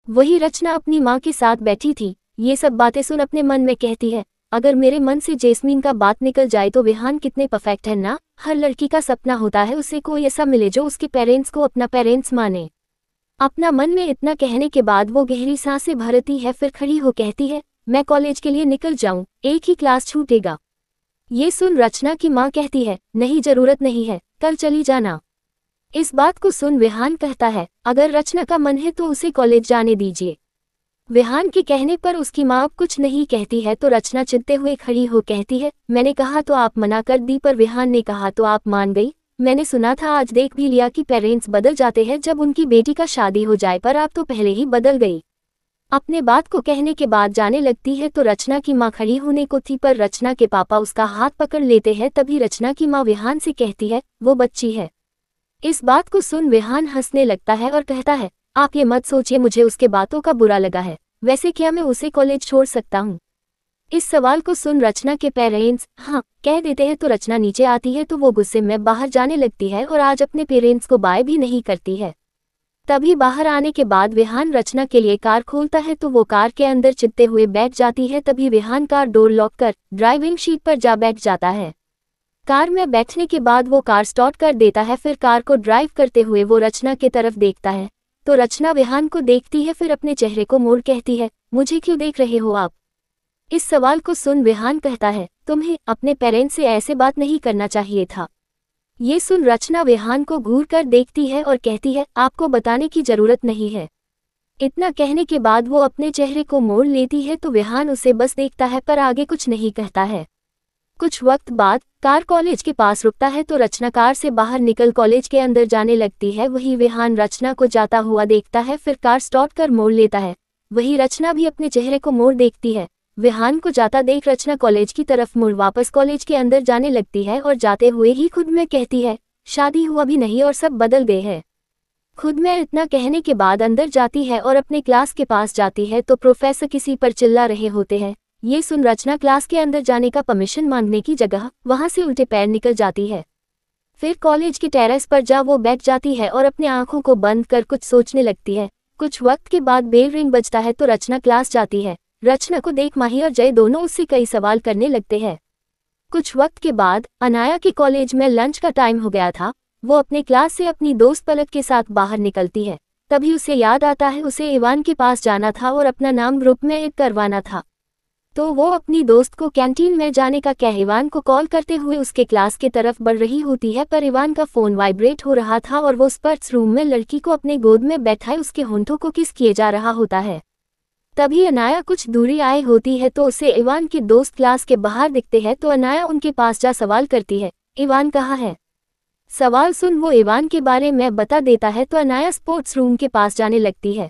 वही रचना अपनी माँ के साथ बैठी थी। ये सब बातें सुन अपने मन में कहती है, अगर मेरे मन से जैस्मीन का बात निकल जाए तो विहान कितने परफेक्ट है ना। हर लड़की का सपना होता है उसे कोई ऐसा मिले जो उसके पेरेंट्स को अपना पेरेंट्स माने। अपना मन में इतना कहने के बाद वो गहरी सांसें भरती है, फिर खड़ी हो कहती है, मैं कॉलेज के लिए निकल जाऊं, एक ही क्लास छूटेगा। ये सुन रचना की माँ कहती है, नहीं जरूरत नहीं है, कल चली जाना। इस बात को सुन विहान कहता है, अगर रचना का मन है तो उसे कॉलेज जाने दीजिए। विहान के कहने पर उसकी माँ अब कुछ नहीं कहती है तो रचना चिढ़ते हुए खड़ी हो कहती है, मैंने कहा तो आप मना कर दी, पर विहान ने कहा तो आप मान गई। मैंने सुना था, आज देख भी लिया कि पेरेंट्स बदल जाते हैं जब उनकी बेटी का शादी हो जाए, पर आप तो पहले ही बदल गई। अपने बात को कहने के बाद जाने लगती है तो रचना की माँ खड़ी होने को थी, पर रचना के पापा उसका हाथ पकड़ लेते हैं। तभी रचना की माँ विहान से कहती है, वो बच्ची है। इस बात को सुन विहान हंसने लगता है और कहता है, आप ये मत सोचिए, मुझे उसके बातों का बुरा लगा है, वैसे क्या मैं उसे कॉलेज छोड़ सकता हूँ। इस सवाल को सुन रचना के पेरेंट्स हाँ कह देते हैं तो रचना नीचे आती है तो वो गुस्से में बाहर जाने लगती है और आज अपने पेरेंट्स को बाय भी नहीं करती है। तभी बाहर आने के बाद विहान रचना के लिए कार खोलता है तो वो कार के अंदर चिढ़ते हुए बैठ जाती है। तभी विहान कार डोर लॉक कर ड्राइविंग सीट पर जा बैठ जाता है। कार में बैठने के बाद वो कार स्टार्ट कर देता है, फिर कार को ड्राइव करते हुए वो रचना की तरफ देखता है तो रचना विहान को देखती है, फिर अपने चेहरे को मोड़ कहती है, मुझे क्यों देख रहे हो आप। इस सवाल को सुन विहान कहता है, तुम्हें अपने पेरेंट्स से ऐसे बात नहीं करना चाहिए था। ये सुन रचना विहान को घूर कर देखती है और कहती है, आपको बताने की जरूरत नहीं है। इतना कहने के बाद वो अपने चेहरे को मोड़ लेती है तो विहान उसे बस देखता है पर आगे कुछ नहीं कहता है। कुछ वक्त बाद कार कॉलेज के पास रुकता है तो रचना कार से बाहर निकल कॉलेज के अंदर जाने लगती है। वही विहान रचना को जाता हुआ देखता है, फिर कार स्टार्ट कर मोड़ लेता है। वही रचना भी अपने चेहरे को मोड़ देखती है। विहान को जाता देख रचना कॉलेज की तरफ मुड़ वापस कॉलेज के अंदर जाने लगती है और जाते हुए ही खुद में कहती है, शादी हुआ भी नहीं और सब बदल गए हैं। खुद में इतना कहने के बाद अंदर जाती है और अपने क्लास के पास जाती है तो प्रोफेसर किसी पर चिल्ला रहे होते हैं। ये सुन रचना क्लास के अंदर जाने का परमिशन मांगने की जगह वहां से उल्टे पैर निकल जाती है। फिर कॉलेज के टेरेस पर जा वो बैठ जाती है और अपनी आंखों को बंद कर कुछ सोचने लगती है। कुछ वक्त के बाद बेल रिंग बजता है तो रचना क्लास जाती है। रचना को देख माही और जय दोनों उससे कई सवाल करने लगते हैं। कुछ वक्त के बाद अनाया के कॉलेज में लंच का टाइम हो गया था। वो अपने क्लास से अपनी दोस्त पलक के साथ बाहर निकलती है। तभी उसे याद आता है उसे इवान के पास जाना था और अपना नाम ग्रुप में ऐड करवाना था। तो वो अपनी दोस्त को कैंटीन में जाने का कह इवान को कॉल करते हुए उसके क्लास की तरफ बढ़ रही होती है, पर इवान का फोन वाइब्रेट हो रहा था और वो स्पर्ट्स रूम में लड़की को अपने गोद में बैठाए उसके होंठों को किस किए जा रहा होता है। तभी अनाया कुछ दूरी आई होती है तो उसे इवान के दोस्त क्लास के बाहर दिखते हैं तो अनाया उनके पास जा सवाल करती है, इवान कहाँ है। सवाल सुन वो इवान के बारे में बता देता है तो अनाया स्पोर्ट्स रूम के पास जाने लगती है।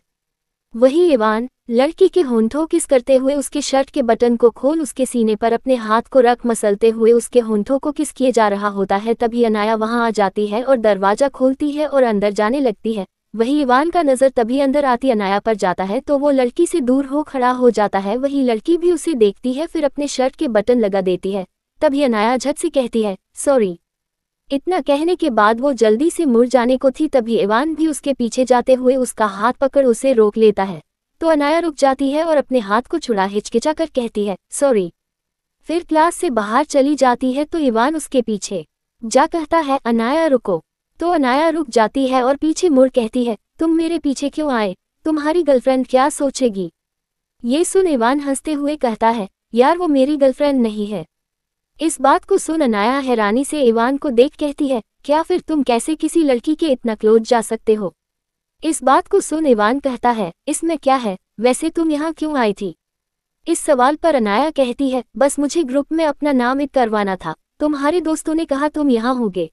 वही इवान लड़की के होंठों किस करते हुए उसके शर्ट के बटन को खोल उसके सीने पर अपने हाथ को रख मसलते हुए उसके होंठों को किस किए जा रहा होता है। तभी अनाया वहां आ जाती है और दरवाजा खोलती है और अंदर जाने लगती है। वही इवान का नजर तभी अंदर आती अनाया पर जाता है तो वो लड़की से दूर हो खड़ा हो जाता है। वही लड़की भी उसे देखती है, फिर अपने शर्ट के बटन लगा देती है। तभी अनाया झट से कहती है, सॉरी। इतना कहने के बाद वो जल्दी से मुड़ जाने को थी, तभी इवान भी उसके पीछे जाते हुए उसका हाथ पकड़ उसे रोक लेता है। तो अनाया रुक जाती है और अपने हाथ को छुड़ा हिचकिचा कर कहती है, सॉरी। फिर क्लास से बाहर चली जाती है तो इवान उसके पीछे जा कहता है, अनाया रुको। तो अनाया रुक जाती है और पीछे मुड़ कहती है, तुम मेरे पीछे क्यों आए, तुम्हारी गर्लफ्रेंड क्या सोचेगी। ये सुन इवान हंसते हुए कहता है, यार वो मेरी गर्लफ्रेंड नहीं है। इस बात को सुन अनाया हैरानी से इवान को देख कहती है, क्या फिर तुम कैसे किसी लड़की के इतना क्लोज जा सकते हो। इस बात को सुन इवान कहता है, इसमें क्या है, वैसे तुम यहाँ क्यों आई थी। इस सवाल पर अनाया कहती है, बस मुझे ग्रुप में अपना नाम ऐड करवाना था, तुम्हारे दोस्तों ने कहा तुम यहाँ होगे।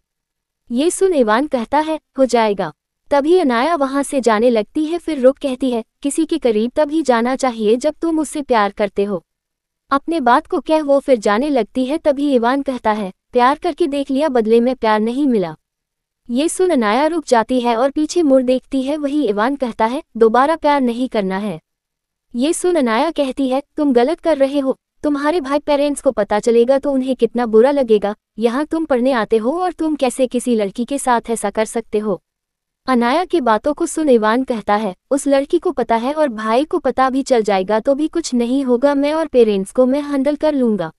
ये सुन इवान कहता है, हो जाएगा। तभी अनाया वहां से जाने लगती है, फिर रुक कहती है, किसी के करीब तभी जाना चाहिए जब तुम उससे प्यार करते हो। अपने बात को कह वो फिर जाने लगती है। तभी इवान कहता है, प्यार करके देख लिया, बदले में प्यार नहीं मिला। ये सुन अनाया रुक जाती है और पीछे मुड़ देखती है। वही इवान कहता है, दोबारा प्यार नहीं करना है। ये सुन अनाया कहती है, तुम गलत कर रहे हो, तुम्हारे भाई पेरेंट्स को पता चलेगा तो उन्हें कितना बुरा लगेगा। यहाँ तुम पढ़ने आते हो और तुम कैसे किसी लड़की के साथ ऐसा कर सकते हो। अनाया की बातों को सुन इवान कहता है, उस लड़की को पता है और भाई को पता भी चल जाएगा तो भी कुछ नहीं होगा, मैं और पेरेंट्स को मैं हैंडल कर लूंगा।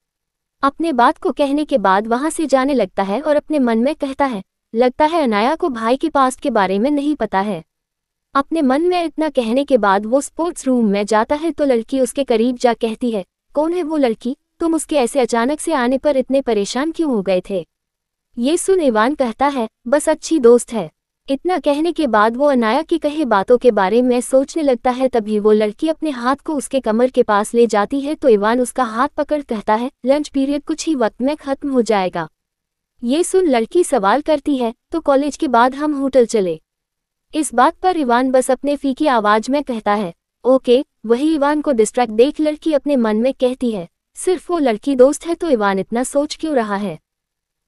अपने बात को कहने के बाद वहां से जाने लगता है और अपने मन में कहता है, लगता है अनाया को भाई के पास्ट के बारे में नहीं पता है। अपने मन में इतना कहने के बाद वो स्पोर्ट्स रूम में जाता है तो लड़की उसके करीब जा कहती है, कौन है वो लड़की, तुम उसके ऐसे अचानक से आने पर इतने परेशान क्यों हो गए थे। ये सुन इवान कहता है, बस अच्छी दोस्त है। इतना कहने के बाद वो अनाया की कही बातों के बारे में सोचने लगता है। तभी वो लड़की अपने हाथ को उसके कमर के पास ले जाती है तो इवान उसका हाथ पकड़ कहता है, लंच पीरियड कुछ ही वक्त में खत्म हो जाएगा। ये सुन लड़की सवाल करती है, तो कॉलेज के बाद हम होटल चले। इस बात पर इवान बस अपने फीकी आवाज में कहता है, ओके। वही इवान को डिस्ट्रैक्ट देख लड़की अपने मन में कहती है, सिर्फ वो लड़की दोस्त है तो इवान इतना सोच क्यों रहा है।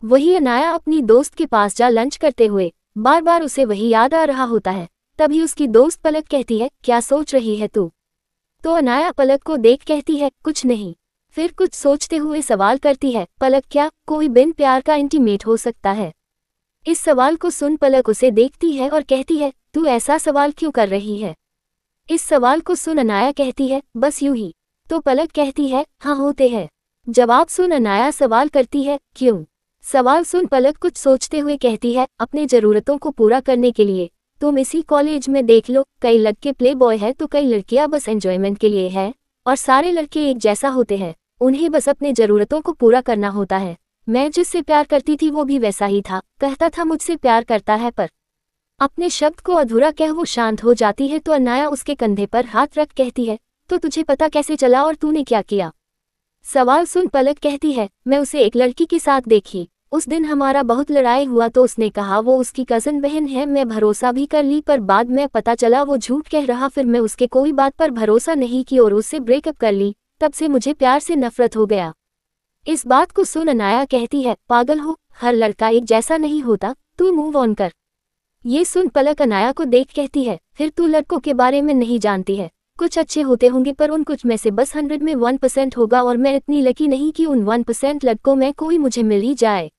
वही अनाया अपनी दोस्त के पास जा लंच करते हुए बार बार उसे वही याद आ रहा होता है। तभी उसकी दोस्त पलक कहती है, क्या सोच रही है तू। तो अनाया पलक को देख कहती है, कुछ नहीं। फिर कुछ सोचते हुए सवाल करती है, पलक क्या कोई बिन प्यार का इंटीमेट हो सकता है। इस सवाल को सुन पलक उसे देखती है और कहती है, तू ऐसा सवाल क्यों कर रही है। इस सवाल को सुन अनाया कहती है, बस यूं ही। तो पलक कहती है, हाँ होते हैं। जवाब सुन अनाया सवाल करती है, क्यों। सवाल सुन पलक कुछ सोचते हुए कहती है, अपने ज़रूरतों को पूरा करने के लिए। तुम इसी कॉलेज में देख लो, कई लड़के प्ले बॉय है तो कई लड़कियां बस एंजॉयमेंट के लिए है, और सारे लड़के एक जैसा होते हैं, उन्हें बस अपने ज़रूरतों को पूरा करना होता है। मैं जिससे प्यार करती थी वो भी वैसा ही था, कहता था मुझसे प्यार करता है, पर अपने शब्द को अधूरा कह वो शांत हो जाती है। तो अनाया उसके कंधे पर हाथ रख कहती है, तो तुझे पता कैसे चला और तूने क्या किया। सवाल सुन पलक कहती है, मैं उसे एक लड़की के साथ देखी। उस दिन हमारा बहुत लड़ाई हुआ तो उसने कहा वो उसकी कज़न बहन है। मैं भरोसा भी कर ली, पर बाद में पता चला वो झूठ कह रहा। फिर मैं उसके कोई बात पर भरोसा नहीं की और उससे ब्रेकअप कर ली। तब से मुझे प्यार से नफरत हो गया। इस बात को सुन अनाया कहती है, पागल हो, हर लड़का एक जैसा नहीं होता, तू मूव ऑन कर। ये सुन पलक अनाया को देख कहती है, फिर तू लड़कों के बारे में नहीं जानती है। कुछ अच्छे होते होंगे पर उन कुछ में से बस 100 में 1% होगा, और मैं इतनी लकी नहीं कि उन 1% लड़कों में कोई मुझे मिल ही जाए।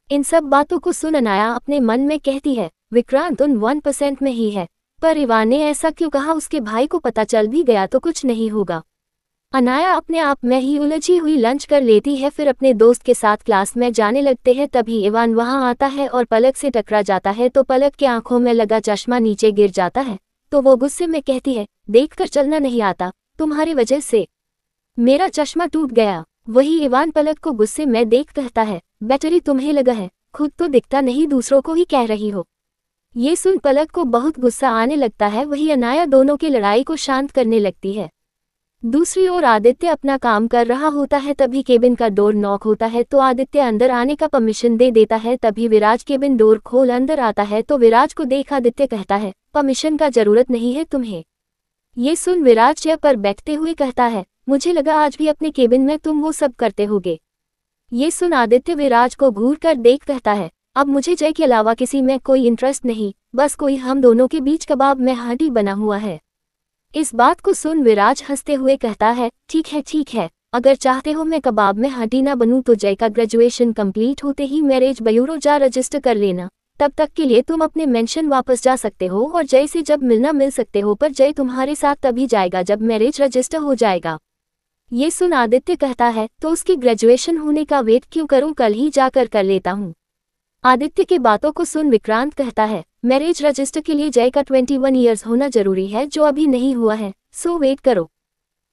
इन सब बातों को सुन अनाया अपने मन में कहती है, विक्रांत उन 1% में ही है, पर इवान ने ऐसा क्यों कहा। उसके भाई को पता चल भी गया तो कुछ नहीं होगा। अनाया अपने आप में ही उलझी हुई लंच कर लेती है। फिर अपने दोस्त के साथ क्लास में जाने लगते हैं। तभी इवान वहां आता है और पलक से टकरा जाता है तो पलक की आंखों में लगा चश्मा नीचे गिर जाता है। तो वो गुस्से में कहती है, देखकर चलना नहीं आता, तुम्हारी वजह से मेरा चश्मा टूट गया। वही इवान पलक को गुस्से में देख कहता है, बैटरी तुम्हें लगा है, खुद तो दिखता नहीं, दूसरों को ही कह रही हो। ये सुन पलक को बहुत गुस्सा आने लगता है। वही अनाया दोनों की लड़ाई को शांत करने लगती है। दूसरी ओर आदित्य अपना काम कर रहा होता है। तभी केबिन का डोर नॉक होता है तो आदित्य अंदर आने का परमिशन दे देता है। तभी विराज केबिन डोर खोल अंदर आता है तो विराज को देख आदित्य कहता है, परमिशन का जरूरत नहीं है तुम्हें। ये सुन विराज चेयर पर बैठते हुए कहता है, मुझे लगा आज भी अपने केबिन में तुम वो सब करते होगे। ये सुन आदित्य विराज को घूर कर देख कहता है, अब मुझे जय के अलावा किसी में कोई इंटरेस्ट नहीं, बस कोई हम दोनों के बीच कबाब में हड्डी बना हुआ है। इस बात को सुन विराज हंसते हुए कहता है, ठीक है, अगर चाहते हो मैं कबाब में हड्डी ना बनूं तो जय का ग्रेजुएशन कंप्लीट होते ही मैरिज ब्यूरो जा रजिस्टर कर लेना। तब तक के लिए तुम अपने मेंशन वापस जा सकते हो और जय से जब मिलना मिल सकते हो, पर जय तुम्हारे साथ तभी जाएगा जब मैरिज रजिस्टर हो जाएगा। ये सुन आदित्य कहता है, तो उसकी ग्रेजुएशन होने का वेट क्यों करूं, कल ही जाकर कर लेता हूं। आदित्य की बातों को सुन विक्रांत कहता है, मैरिज रजिस्टर के लिए जय का 21 ईयर्स होना जरूरी है, जो अभी नहीं हुआ है, सो वेट करो।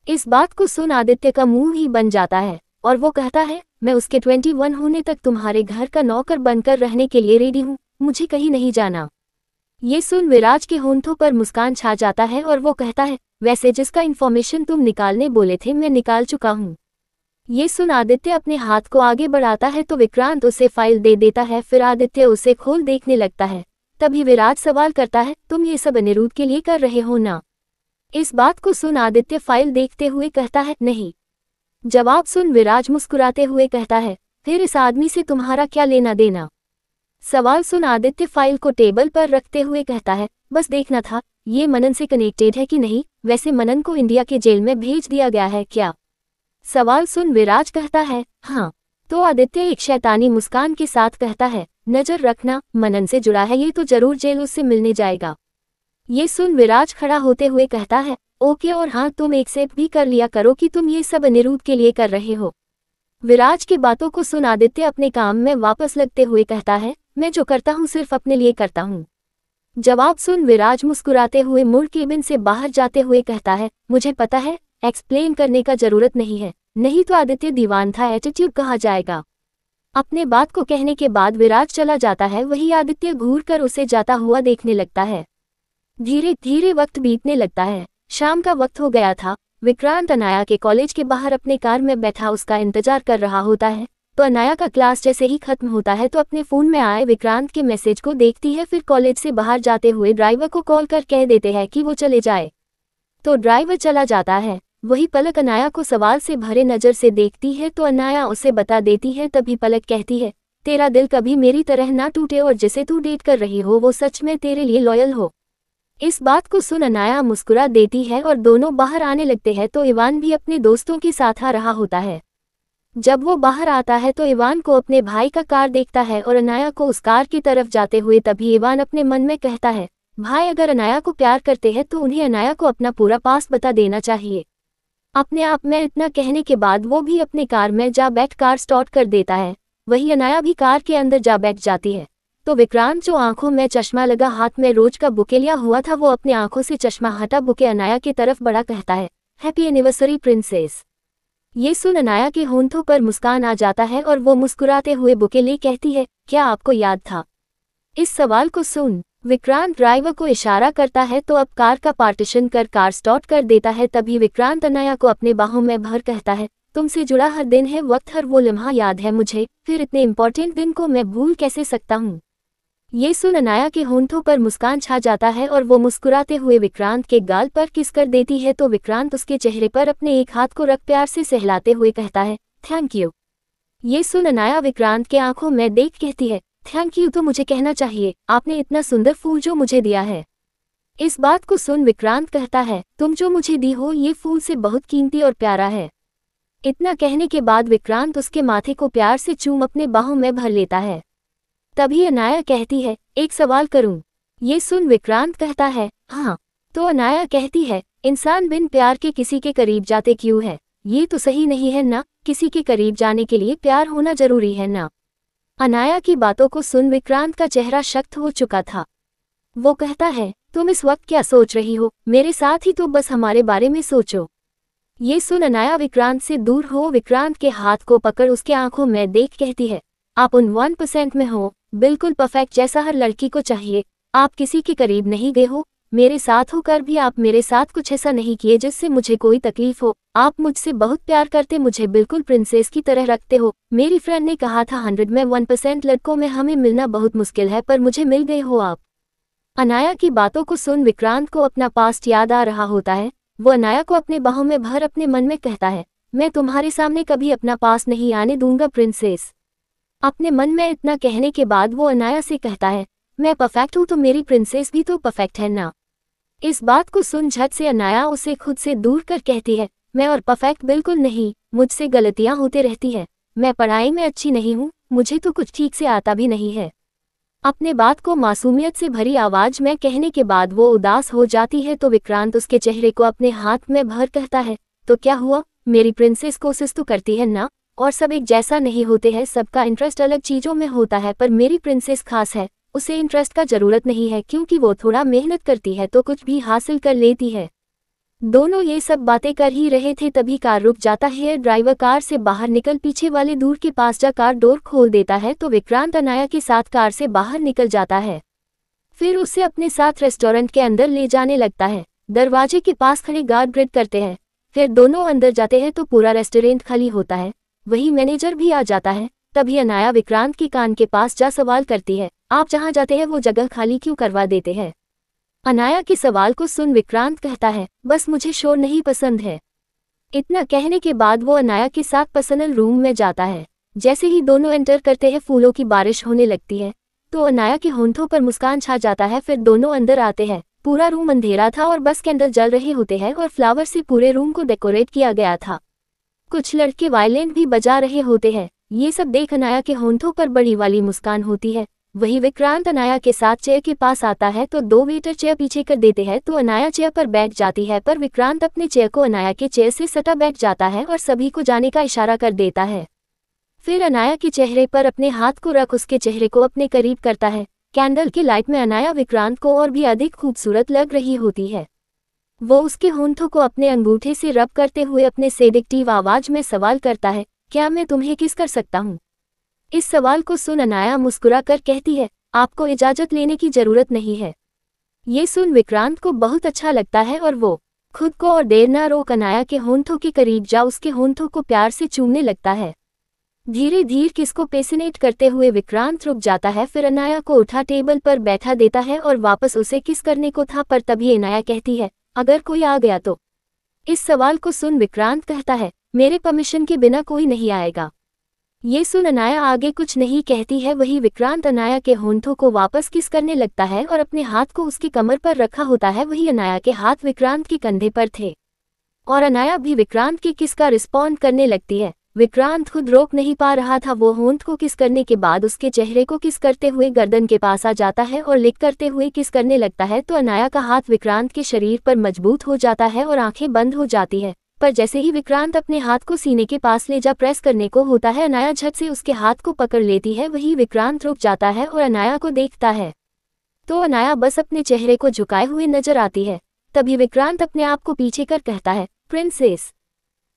इस बात को सुन आदित्य का मुंह ही बन जाता है और वो कहता है, मैं उसके 21 होने तक तुम्हारे घर का नौकर बनकर रहने के लिए रेडी हूँ, मुझे कहीं नहीं जाना। ये सुन विराज के होंठों पर मुस्कान छा जाता है और वो कहता है, वैसे जिसका इन्फॉर्मेशन तुम निकालने बोले थे मैं निकाल चुका हूँ। ये सुन आदित्य अपने हाथ को आगे बढ़ाता है तो विक्रांत उसे फाइल दे देता है। फिर आदित्य उसे खोल देखने लगता है। तभी विराज सवाल करता है, तुम ये सब अनिरुद्ध के लिए कर रहे हो ना। इस बात को सुन आदित्य फाइल देखते हुए कहता है, नहीं। जवाब सुन विराज मुस्कुराते हुए कहता है, फिर इस आदमी से तुम्हारा क्या लेना देना। सवाल सुन आदित्य फाइल को टेबल पर रखते हुए कहता है, बस देखना था ये मनन से कनेक्टेड है कि नहीं, वैसे मनन को इंडिया के जेल में भेज दिया गया है क्या। सवाल सुन विराज कहता है, हाँ। तो आदित्य एक शैतानी मुस्कान के साथ कहता है, नजर रखना, मनन से जुड़ा है ये तो जरूर जेल उससे मिलने जाएगा। ये सुन विराज खड़ा होते हुए कहता है, ओके, और हाँ तुम एक्सेप्ट भी कर लिया करो कि तुम ये सब अनिरुद्ध के लिए कर रहे हो। विराज की बातों को सुन आदित्य अपने काम में वापस लगते हुए कहता है, मैं जो करता हूँ सिर्फ अपने लिए करता हूँ। जवाब सुन विराज मुस्कुराते हुए मुड़ केबिन से बाहर जाते हुए कहता है, मुझे पता है, एक्सप्लेन करने का जरूरत नहीं है, नहीं तो आदित्य दीवान था एटीट्यूड कहा जाएगा। अपने बात को कहने के बाद विराज चला जाता है, वही आदित्य घूर कर उसे जाता हुआ देखने लगता है। धीरे धीरे वक्त बीतने लगता है। शाम का वक्त हो गया था। विक्रांत अनाया के कॉलेज के बाहर अपने कार में बैठा उसका इंतजार कर रहा होता है। तो अनाया का क्लास जैसे ही खत्म होता है तो अपने फोन में आए विक्रांत के मैसेज को देखती है, फिर कॉलेज से बाहर जाते हुए ड्राइवर को कॉल कर कह देते हैं कि वो चले जाए। तो ड्राइवर चला जाता है। वही पलक अनाया को सवाल से भरे नजर से देखती है तो अनाया उसे बता देती है। तभी पलक कहती है, तेरा दिल कभी मेरी तरह ना टूटे और जिसे तू डेट कर रही हो वो सच में तेरे लिए लॉयल हो। इस बात को सुन अनाया मुस्कुरा देती है और दोनों बाहर आने लगते हैं तो इवान भी अपने दोस्तों के साथ आ रहा होता है। जब वो बाहर आता है तो इवान को अपने भाई का कार देखता है और अनाया को उस कार की तरफ जाते हुए तभी इवान अपने मन में कहता है, भाई अगर अनाया को प्यार करते हैं तो उन्हें अनाया को अपना पूरा पास्ट बता देना चाहिए। अपने आप में इतना कहने के बाद वो भी अपने कार में जा बैठ कार स्टार्ट कर देता है। वही अनाया भी कार के अंदर जा बैठ जाती है। तो विक्रांत जो आंखों में चश्मा लगा हाथ में रोज का बुके लिया हुआ था वो अपने आंखों से चश्मा हटा बुके अनाया की तरफ बढ़ा कहता है, हैप्पी एनिवर्सरी प्रिंसेस। ये सुन अनाया के होंठों पर मुस्कान आ जाता है और वो मुस्कुराते हुए बुके ले कहती है, क्या आपको याद था? इस सवाल को सुन विक्रांत ड्राइवर को इशारा करता है तो अब कार का पार्टीशन कर कार स्टार्ट कर देता है। तभी विक्रांत अनाया को अपने बाहों में भर कहता है, तुमसे जुड़ा हर दिन है वक्त, हर वो लम्हा याद है मुझे, फिर इतने इम्पोर्टेंट दिन को मैं भूल कैसे सकता हूँ। ये सुन अनाया के होंठों पर मुस्कान छा जाता है और वो मुस्कुराते हुए विक्रांत के गाल पर किस कर देती है तो विक्रांत उसके चेहरे पर अपने एक हाथ को रख प्यार से सहलाते हुए कहता है, थैंक यू। ये सुन अनाया विक्रांत के आंखों में देख कहती है, थैंक यू तो मुझे कहना चाहिए, आपने इतना सुंदर फूल जो मुझे दिया है। इस बात को सुन विक्रांत कहता है, तुम जो मुझे दी हो ये फूल से बहुत कीमती और प्यारा है। इतना कहने के बाद विक्रांत उसके माथे को प्यार से चूम अपने बाहों में भर लेता है। तभी अनाया कहती है, एक सवाल करूं? ये सुन विक्रांत कहता है, हाँ। तो अनाया कहती है, इंसान बिन प्यार के किसी के करीब जाते क्यों है? ये तो सही नहीं है ना, किसी के करीब जाने के लिए प्यार होना जरूरी है ना। अनाया की बातों को सुन विक्रांत का चेहरा शक्त हो चुका था। वो कहता है, तुम इस वक्त क्या सोच रही हो? मेरे साथ ही तो बस हमारे बारे में सोचो। ये सुन अनाया विक्रांत से दूर हो विक्रांत के हाथ को पकड़ उसके आंखों में देख कहती है, आप उन 1% में हो, बिल्कुल परफेक्ट जैसा हर लड़की को चाहिए। आप किसी के करीब नहीं गए हो, मेरे साथ होकर भी आप मेरे साथ कुछ ऐसा नहीं किए जिससे मुझे कोई तकलीफ हो। आप मुझसे बहुत प्यार करते, मुझे बिल्कुल प्रिंसेस की तरह रखते हो। मेरी फ्रेंड ने कहा था 100 में 1% लड़कों में हमें मिलना बहुत मुश्किल है, पर मुझे मिल गए हो आप। अनाया की बातों को सुन विक्रांत को अपना पास्ट याद आ रहा होता है। वो अनाया को अपने बाहों में भर अपने मन में कहता है, मैं तुम्हारे सामने कभी अपना पास्ट नहीं आने दूंगा प्रिंसेस। अपने मन में इतना कहने के बाद वो अनाया से कहता है, मैं परफेक्ट हूँ तो मेरी प्रिंसेस भी तो परफेक्ट है ना। इस बात को सुन झट से अनाया उसे खुद से दूर कर कहती है, मैं और परफेक्ट बिल्कुल नहीं, मुझसे गलतियां होती रहती है। मैं पढ़ाई में अच्छी नहीं हूँ, मुझे तो कुछ ठीक से आता भी नहीं है। अपने बात को मासूमियत से भरी आवाज में कहने के बाद वो उदास हो जाती है तो विक्रांत उसके चेहरे को अपने हाथ में भर कहता है, तो क्या हुआ, मेरी प्रिंसेस कोशिश तो करती है ना। और सब एक जैसा नहीं होते हैं, सबका इंटरेस्ट अलग चीजों में होता है, पर मेरी प्रिंसेस खास है। उसे इंटरेस्ट का जरूरत नहीं है क्योंकि वो थोड़ा मेहनत करती है तो कुछ भी हासिल कर लेती है। दोनों ये सब बातें कर ही रहे थे तभी कार रुक जाता है। ड्राइवर कार से बाहर निकल पीछे वाले दूर के पास जा कार डोर खोल देता है तो विक्रांत अनाया के साथ कार से बाहर निकल जाता है। फिर उसे अपने साथ रेस्टोरेंट के अंदर ले जाने लगता है। दरवाजे के पास खड़े गार्ड ग्रिड करते हैं। फिर दोनों अंदर जाते हैं तो पूरा रेस्टोरेंट खाली होता है। वही मैनेजर भी आ जाता है। तभी अनाया विक्रांत के कान के पास जा सवाल करती है, आप जहां जाते हैं वो जगह खाली क्यों करवा देते हैं? अनाया के सवाल को सुन विक्रांत कहता है, बस मुझे शोर नहीं पसंद है। इतना कहने के बाद वो अनाया के साथ पर्सनल रूम में जाता है। जैसे ही दोनों एंटर करते हैं फूलों की बारिश होने लगती है तो अनाया के होंठों पर मुस्कान छा जाता है। फिर दोनों अंदर आते हैं। पूरा रूम अंधेरा था और बस कैंडल जल रहे होते हैं और फ्लावर से पूरे रूम को डेकोरेट किया गया था। कुछ लड़के वायलिन भी बजा रहे होते हैं। ये सब देख अनाया के होंठों पर बड़ी वाली मुस्कान होती है। वही विक्रांत अनाया के साथ चेयर के पास आता है तो दो वेटर चेयर पीछे कर देते हैं तो अनाया चेयर पर बैठ जाती है, पर विक्रांत अपने चेयर को अनाया के चेयर से सटा बैठ जाता है और सभी को जाने का इशारा कर देता है। फिर अनाया के चेहरे पर अपने हाथ को रख उसके चेहरे को अपने करीब करता है। कैंडल की लाइट में अनाया विक्रांत को और भी अधिक खूबसूरत लग रही होती है। वो उसके होंठों को अपने अंगूठे से रब करते हुए अपने सेडिक्टिव आवाज में सवाल करता है, क्या मैं तुम्हें किस कर सकता हूँ? इस सवाल को सुन अनाया मुस्कुरा कर कहती है, आपको इजाजत लेने की जरूरत नहीं है। ये सुन विक्रांत को बहुत अच्छा लगता है और वो खुद को और देर ना रोक अनाया के होंठों के करीब जा उसके होंठों को प्यार से चूमने लगता है। धीरे धीरे किसको पेसिनेट करते हुए विक्रांत रुक जाता है, फिर अनाया को उठा टेबल पर बैठा देता है और वापस उसे किस करने को था, पर तभी अनाया कहती है, अगर कोई आ गया तो? इस सवाल को सुन विक्रांत कहता है, मेरे परमिशन के बिना कोई नहीं आएगा। ये सुन अनाया आगे कुछ नहीं कहती है। वही विक्रांत अनाया के होंठों को वापस किस करने लगता है और अपने हाथ को उसकी कमर पर रखा होता है। वही अनाया के हाथ विक्रांत के कंधे पर थे और अनाया भी विक्रांत की किस का रिस्पॉन्ड करने लगती है। विक्रांत खुद रोक नहीं पा रहा था। वो होंठ को किस करने के बाद उसके चेहरे को किस करते हुए गर्दन के पास आ जाता है और लिक करते हुए किस करने लगता है तो अनाया का हाथ विक्रांत के शरीर पर मजबूत हो जाता है और आंखें बंद हो जाती है। पर जैसे ही विक्रांत अपने हाथ को सीने के पास ले जा प्रेस करने को होता है, अनाया झट से उसके हाथ को पकड़ लेती है। वही विक्रांत रुक जाता है और अनाया को देखता है तो अनाया बस अपने चेहरे को झुकाए हुए नजर आती है। तभी विक्रांत अपने आप को पीछे कर कहता है, प्रिंसेस।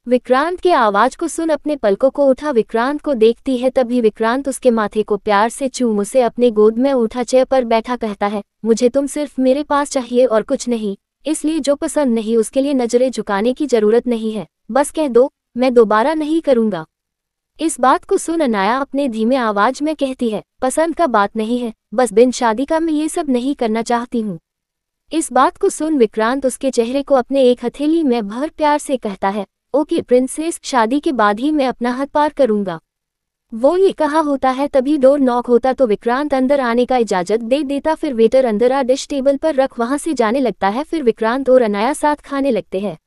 विक्रांत के आवाज को सुन अपने पलकों को उठा विक्रांत को देखती है। तभी विक्रांत उसके माथे को प्यार से चूम उसे अपने गोद में उठा चेयर पर बैठा कहता है, मुझे तुम सिर्फ मेरे पास चाहिए और कुछ नहीं, इसलिए जो पसंद नहीं उसके लिए नजरें झुकाने की जरूरत नहीं है, बस कह दो, मैं दोबारा नहीं करूंगा। इस बात को सुन अनाया अपने धीमे आवाज में कहती है, पसंद का बात नहीं है, बस बिन शादी का मैं ये सब नहीं करना चाहती हूँ। इस बात को सुन विक्रांत उसके चेहरे को अपने एक हथेली में भर प्यार से कहता है, ओके प्रिंसेस, शादी के बाद ही मैं अपना हद पार करूंगा। वो ये कहा होता है तभी डोर नॉक होता तो विक्रांत अंदर आने का इजाजत दे देता। फिर वेटर अंदर आ डिश टेबल पर रख वहां से जाने लगता है। फिर विक्रांत और अनाया साथ खाने लगते हैं।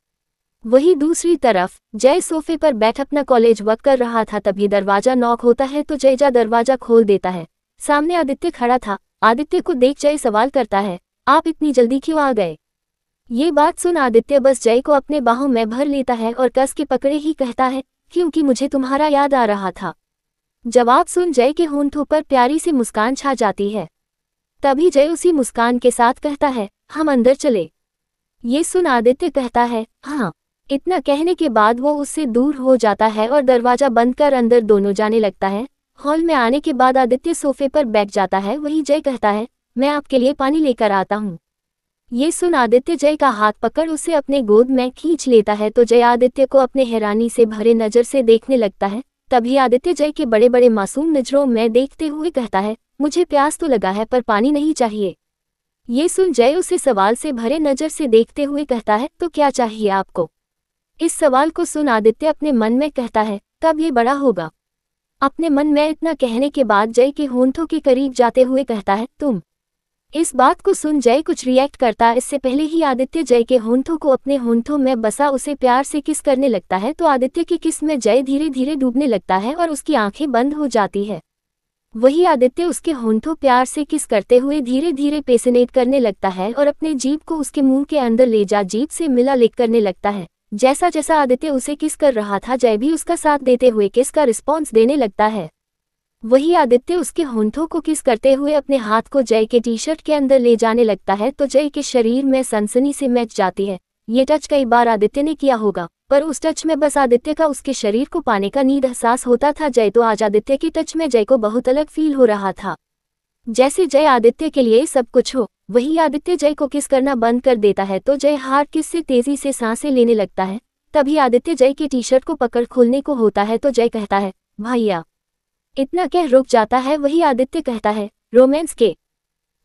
वही दूसरी तरफ जय सोफे पर बैठ अपना कॉलेज वर्क कर रहा था। तभी दरवाजा नॉक होता है तो जय जा दरवाजा खोल देता है। सामने आदित्य खड़ा था। आदित्य को देख जय सवाल करता है, आप इतनी जल्दी क्यों आ गए? ये बात सुन आदित्य बस जय को अपने बाहों में भर लेता है और कस के पकड़े ही कहता है, क्योंकि मुझे तुम्हारा याद आ रहा था। जवाब सुन जय के होंठों पर प्यारी सी मुस्कान छा जाती है। तभी जय उसी मुस्कान के साथ कहता है, हम अंदर चले। ये सुन आदित्य कहता है, हाँ। इतना कहने के बाद वो उससे दूर हो जाता है और दरवाजा बंद कर अंदर दोनों जाने लगता है। हॉल में आने के बाद आदित्य सोफे पर बैठ जाता है। वही जय कहता है, मैं आपके लिए पानी लेकर आता हूँ। ये सुन आदित्य जय का हाथ पकड़ उसे अपने गोद में खींच लेता है तो जय आदित्य को अपने हैरानी से भरे नजर से देखने लगता है। तभी आदित्य जय के बड़े बड़े मासूम नजरों में देखते हुए कहता है, मुझे प्यास तो लगा है पर पानी नहीं चाहिए। ये सुन जय उसे सवाल से भरे नजर से देखते हुए कहता है, तो क्या चाहिए आपको? इस सवाल को सुन आदित्य अपने मन में कहता है, कब ये बड़ा होगा? अपने मन में इतना कहने के बाद जय के होंठों के करीब जाते हुए कहता है, तुम। इस बात को सुन जय कुछ रिएक्ट करता इससे पहले ही आदित्य जय के होंठों को अपने होंठों में बसा उसे प्यार से किस करने लगता है तो आदित्य की किस में जय धीरे धीरे डूबने लगता है और उसकी आंखें बंद हो जाती है। वही आदित्य उसके होंठों प्यार से किस करते हुए धीरे धीरे पेसिनेट करने लगता है और अपने जीभ को उसके मुंह के अंदर ले जा जीभ से मिला लिक करने लगता है। जैसा जैसा आदित्य उसे किस कर रहा था जय भी उसका साथ देते हुए किस का रिस्पॉन्स देने लगता है। वही आदित्य उसके होंठों को किस करते हुए अपने हाथ को जय के टी शर्ट के अंदर ले जाने लगता है तो जय के शरीर में सनसनी से मैच जाती है। ये टच कई बार आदित्य ने किया होगा पर उस टच में बस आदित्य का उसके शरीर को पाने का नीड एहसास होता था। जय तो आज आदित्य के टच में जय को बहुत अलग फील हो रहा था, जैसे जय आदित्य के लिए सब कुछ हो। वही आदित्य जय को किस करना बंद कर देता है तो जय हार्ट किस से तेजी से सांसें लेने लगता है। तभी आदित्य जय के टी शर्ट को पकड़ खोलने को होता है तो जय कहता है, भैया। इतना कह रुक जाता है। वही आदित्य कहता है, रोमांस के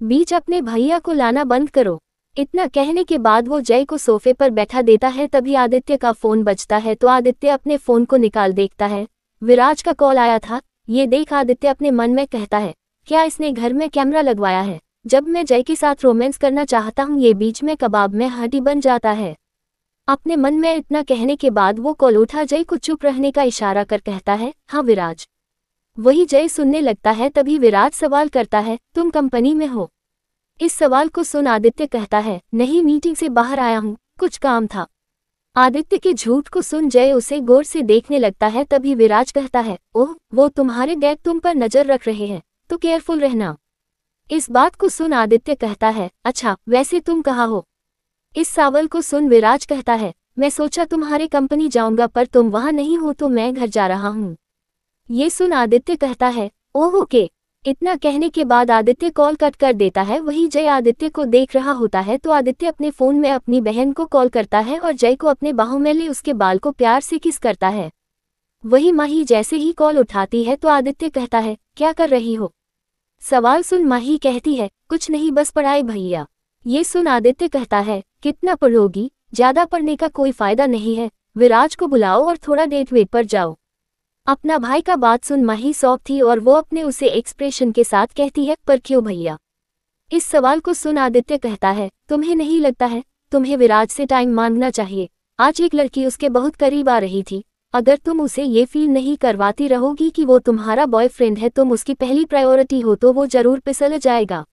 बीच अपने भैया को लाना बंद करो। इतना कहने के बाद वो जय को सोफे पर बैठा देता है। तभी आदित्य का फोन बजता है तो आदित्य अपने फोन को निकाल देखता है। विराज का कॉल आया था। ये देख आदित्य अपने मन में कहता है, क्या इसने घर में कैमरा लगवाया है? जब मैं जय के साथ रोमांस करना चाहता हूँ ये बीच में कबाब में हड्डी बन जाता है। अपने मन में इतना कहने के बाद वो कॉल उठा जय को चुप रहने का इशारा कर कहता है, हाँ विराज। वही जय सुनने लगता है। तभी विराज सवाल करता है, तुम कंपनी में हो? इस सवाल को सुन आदित्य कहता है, नहीं, मीटिंग से बाहर आया हूँ, कुछ काम था। आदित्य के झूठ को सुन जय उसे गौर से देखने लगता है। तभी विराज कहता है, ओह, वो तुम्हारे डैड तुम पर नजर रख रहे हैं, तो केयरफुल रहना। इस बात को सुन आदित्य कहता है, अच्छा, वैसे तुम कहाँ हो? इस सवाल को सुन विराज कहता है, मैं सोचा तुम्हारे कंपनी जाऊंगा, पर तुम वहां नहीं हो तो मैं घर जा रहा हूँ। ये सुन आदित्य कहता है, ओह ओके। इतना कहने के बाद आदित्य कॉल कट कर देता है। वही जय आदित्य को देख रहा होता है तो आदित्य अपने फोन में अपनी बहन को कॉल करता है और जय को अपने बाहों में ले उसके बाल को प्यार से किस करता है। वही माही जैसे ही कॉल उठाती है तो आदित्य कहता है, क्या कर रही हो? सवाल सुन माही कहती है, कुछ नहीं, बस पढ़ाई भैया। ये सुन आदित्य कहता है, कितना पढ़ोगी? ज्यादा पढ़ने का कोई फायदा नहीं है, विराज को बुलाओ और थोड़ा डेट वेट पर जाओ। अपना भाई का बात सुन माही शॉक थी और वो अपने उसे एक्सप्रेशन के साथ कहती है, पर क्यों भैया? इस सवाल को सुन आदित्य कहता है, तुम्हें नहीं लगता है तुम्हें विराज से टाइम मांगना चाहिए? आज एक लड़की उसके बहुत करीब आ रही थी, अगर तुम उसे ये फील नहीं करवाती रहोगी कि वो तुम्हारा बॉयफ्रेंड है, तुम उसकी पहली प्रायोरिटी हो, तो वो जरूर फिसल जाएगा।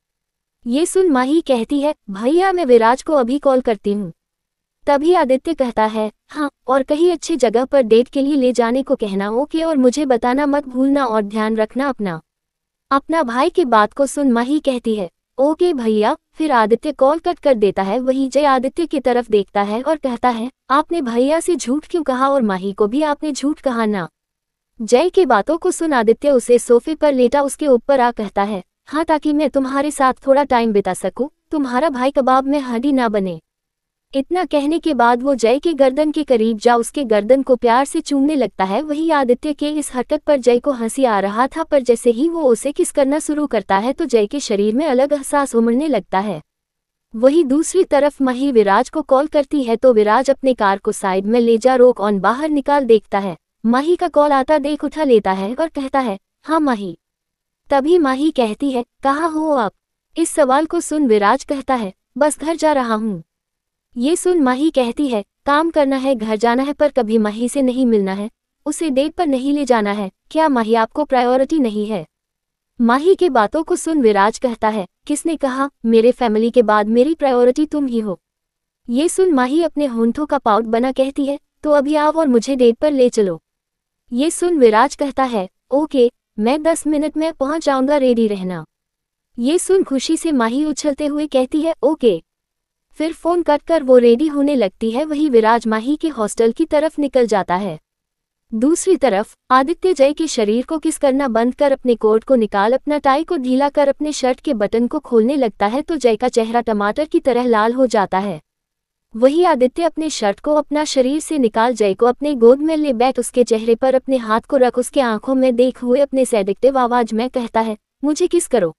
ये सुन माही कहती है, भैया मैं विराज को अभी कॉल करती हूँ। तभी आदित्य कहता है, हाँ, और कहीं अच्छी जगह पर डेट के लिए ले जाने को कहना, ओके, और मुझे बताना मत भूलना और ध्यान रखना अपना भाई की बात को सुन माही कहती है, ओके भैया। फिर आदित्य कॉल कट कर देता है। वही जय आदित्य की तरफ देखता है और कहता है, आपने भैया से झूठ क्यों कहा और माही को भी आपने झूठ कहा ना? जय की बातों को सुन आदित्य उसे सोफे पर लेटा उसके ऊपर आ कहता है, हाँ, ताकि मैं तुम्हारे साथ थोड़ा टाइम बिता सकूं, तुम्हारा भाई कबाब में हड्डी ना बने। इतना कहने के बाद वो जय के गर्दन के करीब जा उसके गर्दन को प्यार से चूमने लगता है। वही आदित्य के इस हरकत पर जय को हंसी आ रहा था, पर जैसे ही वो उसे किस करना शुरू करता है तो जय के शरीर में अलग एहसास उमड़ने लगता है। वही दूसरी तरफ माही विराज को कॉल करती है तो विराज अपने कार को साइड में ले जा रोक ऑन बाहर निकाल देखता है। माही का कॉल आता देख उठा लेता है और कहता है, हाँ माही। तभी माही कहती है, कहाँ हो आप? इस सवाल को सुन विराज कहता है, बस घर जा रहा हूँ। ये सुन माही कहती है, काम करना है, घर जाना है, पर कभी माही से नहीं मिलना है, उसे डेट पर नहीं ले जाना है। क्या माही आपको प्रायोरिटी नहीं है? माही के बातों को सुन विराज कहता है, किसने कहा? मेरे फैमिली के बाद मेरी प्रायोरिटी तुम ही हो। ये सुन माही अपने होंठों का पाउट बना कहती है, तो अभी आओ और मुझे डेट पर ले चलो। ये सुन विराज कहता है, ओके, मैं 10 मिनट में पहुंच जाऊंगा, रेडी रहना। ये सुन खुशी से माही उछलते हुए कहती है, ओके। फिर फोन कट कर वो रेडी होने लगती है। वही विराज माही के हॉस्टल की तरफ निकल जाता है। दूसरी तरफ आदित्य जय के शरीर को किस करना बंद कर अपने कोट को निकाल अपना टाई को ढीला कर अपने शर्ट के बटन को खोलने लगता है तो जय का चेहरा टमाटर की तरह लाल हो जाता है। वही आदित्य अपने शर्ट को अपना शरीर से निकाल जय को अपने गोद में ले बैठ उसके चेहरे पर अपने हाथ को रख उसके आंखों में देख हुए अपने सेडिक्टिव आवाज में कहता है, मुझे किस करो।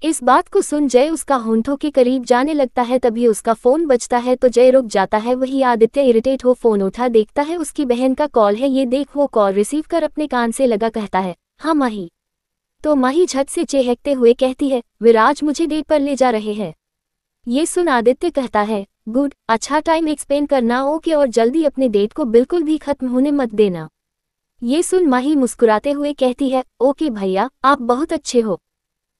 इस बात को सुन जय उसका होंठों के करीब जाने लगता है। तभी उसका फोन बजता है तो जय रुक जाता है। वही आदित्य इरिटेट हो फोन उठा देखता है उसकी बहन का कॉल है। ये देख वो कॉल रिसीव कर अपने कान से लगा कहता है, हाँ माही। तो माही झट से चेहकते हुए कहती है, विराज मुझे डेट पर ले जा रहे हैं। ये सुन आदित्य कहता है, गुड, अच्छा टाइम एक्सपेंड करना, ओके, और जल्दी अपने डेट को बिल्कुल भी खत्म होने मत देना। ये सुन माही मुस्कुराते हुए कहती है, ओके भैया, आप बहुत अच्छे हो।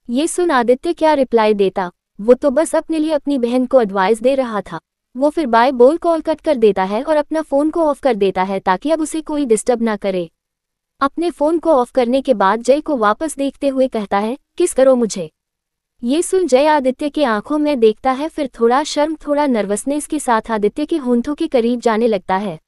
ये सुन आदित्य क्या रिप्लाई देता, वो तो बस अपने लिए अपनी बहन को एडवाइस दे रहा था। वो फिर बाय बोल कॉल कट कर देता है और अपना फोन को ऑफ कर देता है ताकि अब उसे कोई डिस्टर्ब ना करे। अपने फोन को ऑफ करने के बाद जय को वापस देखते हुए कहता है, किस करो मुझे। ये सुन जय आदित्य के आंखों में देखता है, फिर थोड़ा शर्म थोड़ा नर्वसनेस के साथ आदित्य के होंठों के करीब जाने लगता है।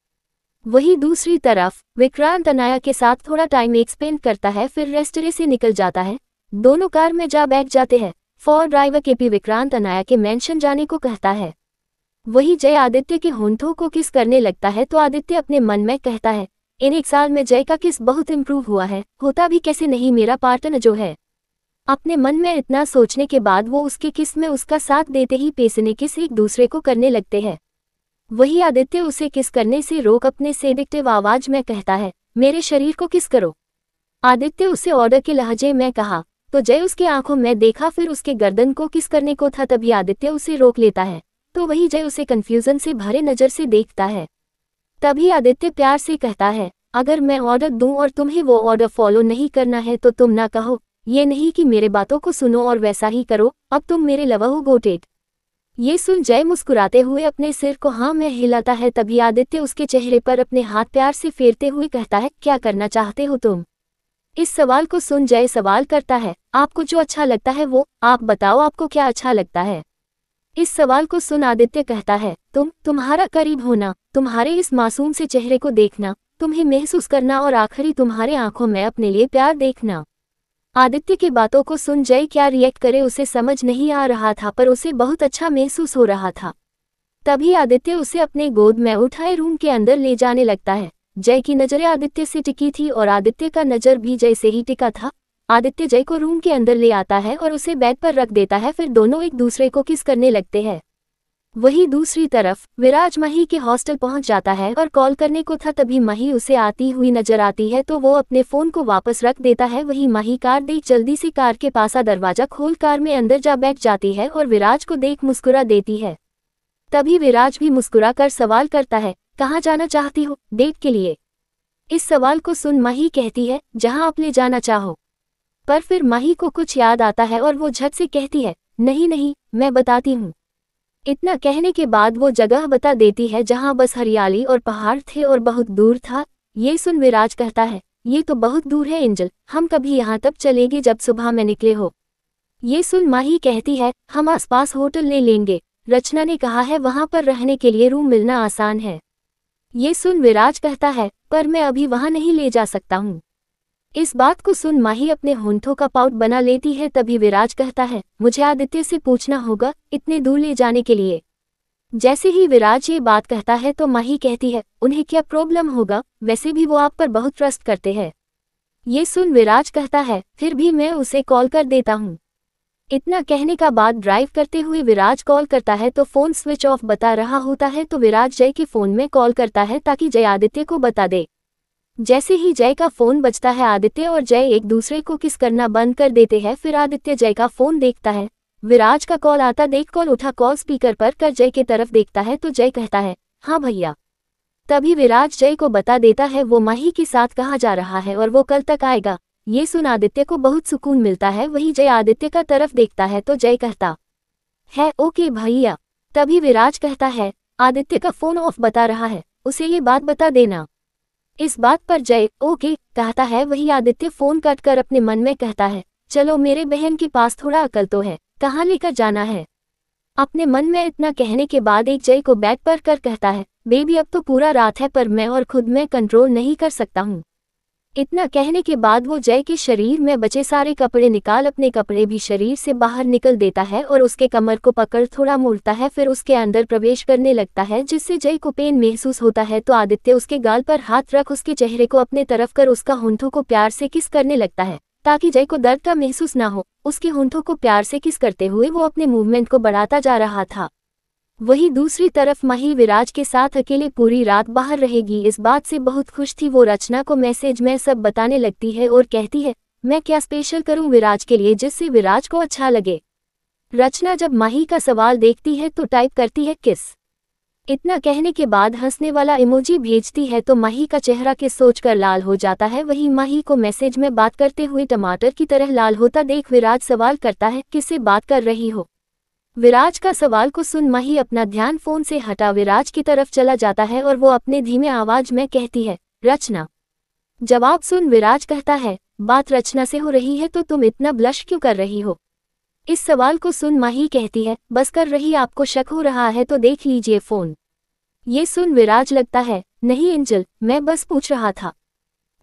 वही दूसरी तरफ विक्रांत अनाया के साथ थोड़ा टाइम एक्सपेंड करता है, फिर रेस्टोरेंट से निकल जाता है। दोनों कार में जा बैठ जाते हैं। For driver KP Vikrant Anaya के मेंशन जाने को कहता है। वही जय आदित्य के होंठों को किस करने लगता है तो आदित्य अपने मन में कहता है, इन 1 साल में जय का किस बहुत इम्प्रूव हुआ है, होता भी कैसे नहीं मेरा पार्टनर जो है। अपने मन में इतना सोचने के बाद वो उसके किस में उसका साथ देते ही पेसने किस एक दूसरे को करने लगते हैं। वही आदित्य उसे किस करने से रोक अपने सेडिक्टिव आवाज में कहता है, मेरे शरीर को किस करो। आदित्य उसे ऑर्डर के लहजे में कहा तो जय उसके आंखों में देखा, फिर उसके गर्दन को किस करने को था। तभी आदित्य उसे रोक लेता है तो वही जय उसे कंफ्यूजन से भरे नजर से देखता है। तभी आदित्य प्यार से कहता है, अगर मैं ऑर्डर दूं और तुम्हें वो ऑर्डर फॉलो नहीं करना है तो तुम ना कहो, ये नहीं कि मेरे बातों को सुनो और वैसा ही करो, अब तुम मेरे लवा हो गोटेड। ये सुन जय मुस्कुराते हुए अपने सिर को हाँ में हिलाता है। तभी आदित्य उसके चेहरे पर अपने हाथ प्यार से फेरते हुए कहता है, क्या करना चाहते हो तुम? इस सवाल को सुन जय सवाल करता है, आपको जो अच्छा लगता है वो, आप बताओ आपको क्या अच्छा लगता है? इस सवाल को सुन आदित्य कहता है, तुम्हारा करीब होना, तुम्हारे इस मासूम से चेहरे को देखना, तुम्हें महसूस करना और आखिरी तुम्हारे आंखों में अपने लिए प्यार देखना। आदित्य की बातों को सुन जय क्या रिएक्ट करे उसे समझ नहीं आ रहा था, पर उसे बहुत अच्छा महसूस हो रहा था। तभी आदित्य उसे अपने गोद में उठाए रूम के अंदर ले जाने लगता है। जय की नजरें आदित्य से टिकी थी और आदित्य का नजर भी जय से ही टिका था। आदित्य जय को रूम के अंदर ले आता है और उसे बेड पर रख देता है, फिर दोनों एक दूसरे को किस करने लगते हैं। वहीं दूसरी तरफ विराज माही के हॉस्टल पहुंच जाता है और कॉल करने को था, तभी माही उसे आती हुई नजर आती है तो वो अपने फोन को वापस रख देता है। वहीं माही कार देख जल्दी से कार के पास दरवाजा खोल कार में अंदर जा बैठ जाती है और विराज को देख मुस्कुरा देती है। तभी विराज भी मुस्कुरा कर सवाल करता है, कहाँ जाना चाहती हो डेट के लिए? इस सवाल को सुन माही कहती है, जहाँ आप ले जाना चाहो। पर फिर माही को कुछ याद आता है और वो झट से कहती है, नहीं नहीं मैं बताती हूँ। इतना कहने के बाद वो जगह बता देती है जहाँ बस हरियाली और पहाड़ थे और बहुत दूर था। ये सुन विराज कहता है, ये तो बहुत दूर है एंजल, हम कभी यहाँ तब चलेंगे जब सुबह में निकले हो। ये सुन माही कहती है, हम आसपास होटल ले लेंगे, रचना ने कहा है वहाँ पर रहने के लिए रूम मिलना आसान है। ये सुन विराज कहता है, पर मैं अभी वहाँ नहीं ले जा सकता हूँ। इस बात को सुन माही अपने होंठों का पाउट बना लेती है। तभी विराज कहता है, मुझे आदित्य से पूछना होगा इतने दूर ले जाने के लिए। जैसे ही विराज ये बात कहता है तो माही कहती है, उन्हें क्या प्रॉब्लम होगा, वैसे भी वो आप पर बहुत ट्रस्ट करते हैं। ये सुन विराज कहता है, फिर भी मैं उसे कॉल कर देता हूँ। इतना कहने का बाद ड्राइव करते हुए विराज कॉल करता है तो फोन स्विच ऑफ बता रहा होता है, तो विराज जय के फोन में कॉल करता है ताकि जय आदित्य को बता दे। जैसे ही जय का फोन बजता है आदित्य और जय एक दूसरे को किस करना बंद कर देते हैं। फिर आदित्य जय का फोन देखता है, विराज का कॉल आता देख कॉल उठा, कॉल स्पीकर पर कर जय के तरफ देखता है तो जय कहता है, हाँ भैया। तभी विराज जय को बता देता है वो माही के साथ कहाँ जा रहा है और वो कल तक आएगा। ये सुन आदित्य को बहुत सुकून मिलता है। वहीं जय आदित्य का तरफ देखता है तो जय कहता है, ओके भैया। तभी विराज कहता है, आदित्य का फोन ऑफ बता रहा है, उसे ये बात बता देना। इस बात पर जय ओके कहता है। वही आदित्य फोन काट कर अपने मन में कहता है, चलो मेरे बहन के पास थोड़ा अकल तो है, कहाँ लेकर जाना है। अपने मन में इतना कहने के बाद एक जय को बैठ पर कर कहता है, बेबी अब तो पूरा रात है पर मैं और खुद में कंट्रोल नहीं कर सकता हूँ। इतना कहने के बाद वो जय के शरीर में बचे सारे कपड़े निकाल अपने कपड़े भी शरीर से बाहर निकल देता है और उसके कमर को पकड़ थोड़ा मोड़ता है, फिर उसके अंदर प्रवेश करने लगता है जिससे जय को पेन महसूस होता है। तो आदित्य उसके गाल पर हाथ रख उसके चेहरे को अपने तरफ कर उसका होंठों को प्यार से किस करने लगता है ताकि जय को दर्द का महसूस ना हो। उसके होंठों को प्यार से किस करते हुए वो अपने मूवमेंट को बढ़ाता जा रहा था। वहीं दूसरी तरफ माही विराज के साथ अकेले पूरी रात बाहर रहेगी, इस बात से बहुत खुश थी। वो रचना को मैसेज में सब बताने लगती है और कहती है, मैं क्या स्पेशल करूं विराज के लिए जिससे विराज को अच्छा लगे। रचना जब माही का सवाल देखती है तो टाइप करती है किस। इतना कहने के बाद हंसने वाला इमोजी भेजती है तो माही का चेहरा किस सोचकर लाल हो जाता है। वहीं माही को मैसेज में बात करते हुए टमाटर की तरह लाल होता देख विराज सवाल करता है, किससे बात कर रही हो। विराज का सवाल को सुन माही अपना ध्यान फोन से हटा विराज की तरफ चला जाता है और वो अपने धीमे आवाज में कहती है, रचना। जवाब सुन विराज कहता है, बात रचना से हो रही है तो तुम इतना ब्लश क्यों कर रही हो। इस सवाल को सुन माही कहती है, बस कर रही, आपको शक हो रहा है तो देख लीजिए फोन। ये सुन विराज लगता है, नहीं एंजल मैं बस पूछ रहा था।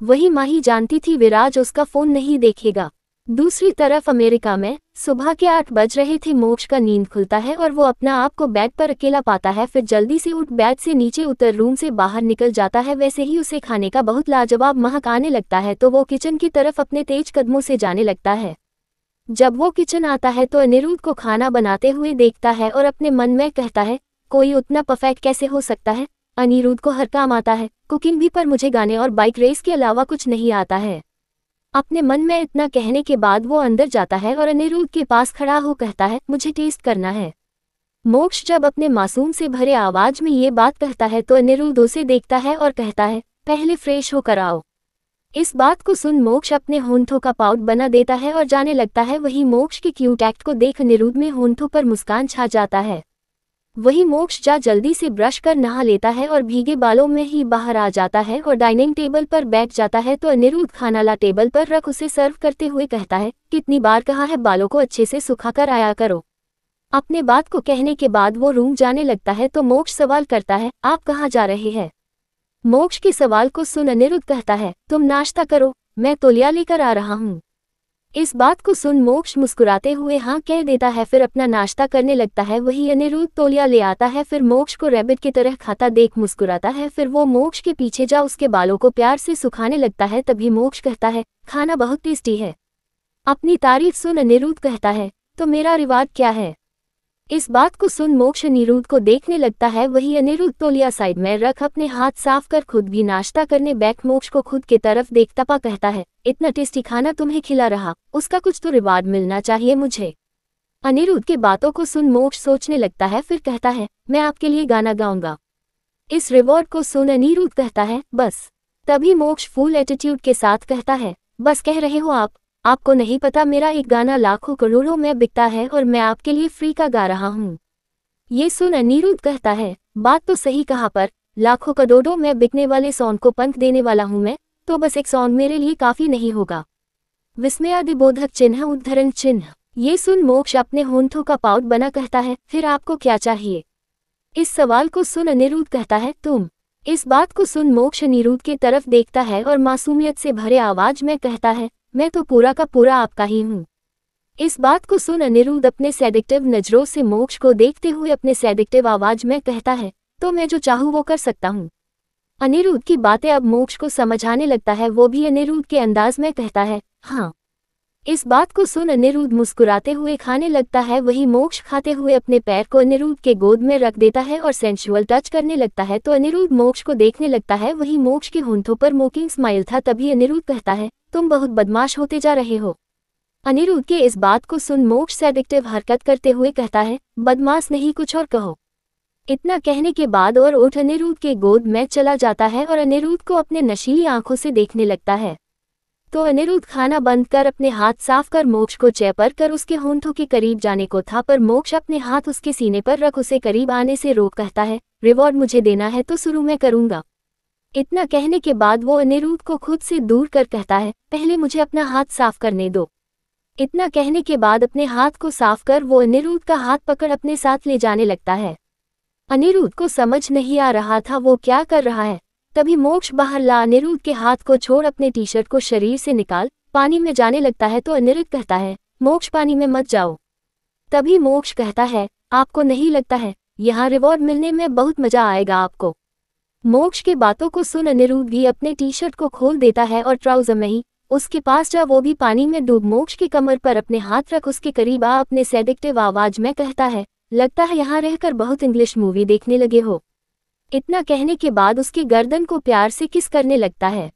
वही माही जानती थी विराज उसका फोन नहीं देखेगा। दूसरी तरफ अमेरिका में सुबह के 8 बज रहे थे। मोक्ष का नींद खुलता है और वो अपना आप को बेड पर अकेला पाता है, फिर जल्दी से उठ बेड से नीचे उतर रूम से बाहर निकल जाता है। वैसे ही उसे खाने का बहुत लाजवाब महक आने लगता है तो वो किचन की तरफ अपने तेज कदमों से जाने लगता है। जब वो किचन आता है तो अनिरुद्ध को खाना बनाते हुए देखता है और अपने मन में कहता है, कोई उतना परफेक्ट कैसे हो सकता है। अनिरुद्ध को हर काम आता है, कुकिंग भी, पर मुझे गाने और बाइक रेस के अलावा कुछ नहीं आता है। अपने मन में इतना कहने के बाद वो अंदर जाता है और अनिरुद्ध के पास खड़ा हो कहता है, मुझे टेस्ट करना है। मोक्ष जब अपने मासूम से भरे आवाज में ये बात कहता है तो अनिरुद्ध उसे देखता है और कहता है, पहले फ्रेश होकर आओ। इस बात को सुन मोक्ष अपने होंठों का पाउट बना देता है और जाने लगता है। वही मोक्ष के क्यूट एक्ट को देख अनिरुद्ध में होंठों पर मुस्कान छा जाता है। वही मोक्ष जल्दी से ब्रश कर नहा लेता है और भीगे बालों में ही बाहर आ जाता है और डाइनिंग टेबल पर बैठ जाता है। तो अनिरुद्ध खाना ला टेबल पर रख उसे सर्व करते हुए कहता है, कितनी बार कहा है बालों को अच्छे से सुखा कर आया करो। अपने बात को कहने के बाद वो रूम जाने लगता है। तो मोक्ष सवाल करता है, आप कहाँ जा रहे हैं? मोक्ष के सवाल को सुन अनिरुद्ध कहता है, तुम नाश्ता करो, मैं तौलिया लेकर आ रहा हूँ। इस बात को सुन मोक्ष मुस्कुराते हुए हाँ कह देता है, फिर अपना नाश्ता करने लगता है। वही अनिरुद्ध तौलिया ले आता है, फिर मोक्ष को रैबिट की तरह खाता देख मुस्कुराता है। फिर वो मोक्ष के पीछे जा उसके बालों को प्यार से सुखाने लगता है। तभी मोक्ष कहता है, खाना बहुत टेस्टी है। अपनी तारीफ सुन अनिरुद्ध कहता है, तो मेरा रिवार्ड क्या है? इस बात को सुन मोक्ष अनिरुद्ध को देखने लगता है। वही अनिरुद्ध तौलिया साइड में रख अपने हाथ साफ कर खुद भी नाश्ता करने बैठ मोक्ष को खुद के तरफ देखता पा कहता है, इतना टेस्टी खाना तुम्हें खिला रहा, उसका कुछ तो रिवार्ड मिलना चाहिए मुझे। अनिरुद्ध की बातों को सुन मोक्ष सोचने लगता है, फिर कहता है, मैं आपके लिए गाना गाऊंगा। इस रिवॉर्ड को सुन अनिरुद्ध कहता है, बस। तभी मोक्ष फुल एटीट्यूड के साथ कहता है, बस कह रहे हो आप? आपको नहीं पता मेरा एक गाना लाखों करोड़ों में बिकता है और मैं आपके लिए फ्री का गा रहा हूँ। ये सुन अनिरुद्ध कहता है, बात तो सही कहा, पर लाखों करोड़ों में बिकने वाले सॉन्ग को पंख देने वाला हूँ मैं, तो बस एक सॉन्ग मेरे लिए काफी नहीं होगा। विस्मयादिबोधक चिन्ह उद्धरण चिन्ह। ये सुन मोक्ष अपने होंठों का पाउट बना कहता है, फिर आपको क्या चाहिए? इस सवाल को सुन अनिरुद्ध कहता है, तुम। इस बात को सुन मोक्ष अनिरुद्ध की तरफ देखता है और मासूमियत से भरे आवाज में कहता है, मैं तो पूरा का पूरा आपका ही हूँ। इस बात को सुन अनिरुद्ध अपने सेडिक्टिव नजरों से मोक्ष को देखते हुए अपने सेडिक्टिव आवाज में कहता है, तो मैं जो चाहूँ वो कर सकता हूँ। अनिरुद्ध की बातें अब मोक्ष को समझ आने लगता है। वो भी अनिरुद्ध के अंदाज में कहता है, हाँ। इस बात को सुन अनिरुद्ध मुस्कुराते हुए खाने लगता है। वही मोक्ष खाते हुए अपने पैर को अनिरुद्ध के गोद में रख देता है और सेंसुअल टच करने लगता है। तो अनिरुद्ध मोक्ष को देखने लगता है। वही मोक्ष के होंठों पर मोकिंग स्माइल था। तभी अनिरुद्ध कहता है, तुम बहुत बदमाश होते जा रहे हो। अनिरुद्ध के इस बात को सुन मोक्ष सेडिक्टिव हरकत करते हुए कहता है, बदमाश नहीं, कुछ और कहो। इतना कहने के बाद और उठ अनिरुद्ध के गोद में चला जाता है और अनिरुद्ध को अपने नशीली आंखों से देखने लगता है। तो अनिरुद्ध खाना बंद कर अपने हाथ साफ कर मोक्ष को चेपर कर उसके होंठों के करीब जाने को था, पर मोक्ष अपने हाथ उसके सीने पर रख उसे करीब आने से रोक कहता है, रिवॉर्ड मुझे देना है तो शुरू में करूंगा। इतना कहने के बाद वो अनिरुद्ध को खुद से दूर कर कहता है, पहले मुझे अपना हाथ साफ करने दो। इतना कहने के बाद अपने हाथ को साफ कर वो अनिरुद्ध का हाथ पकड़ अपने साथ ले जाने लगता है। अनिरुद्ध को समझ नहीं आ रहा था वो क्या कर रहा है। तभी मोक्ष बाहर ला अनिरुद्ध के हाथ को छोड़ अपने टी शर्ट को शरीर से निकाल पानी में जाने लगता है। तो अनिरुद्ध कहता है, मोक्ष पानी में मत जाओ। तभी मोक्ष कहता है, आपको नहीं लगता है यहाँ रिवॉर्ड मिलने में बहुत मजा आएगा आपको? मोक्ष के बातों को सुन अनिरुद्ध भी अपने टी शर्ट को खोल देता है और ट्राउजर में ही उसके पास जा वो भी पानी में डूब मोक्ष की कमर पर अपने हाथ रख उसके करीब आ अपने सेडिक्टिव आवाज में कहता है, लगता है यहाँ रहकर बहुत इंग्लिश मूवी देखने लगे हो। इतना कहने के बाद उसके गर्दन को प्यार से किस करने लगता है।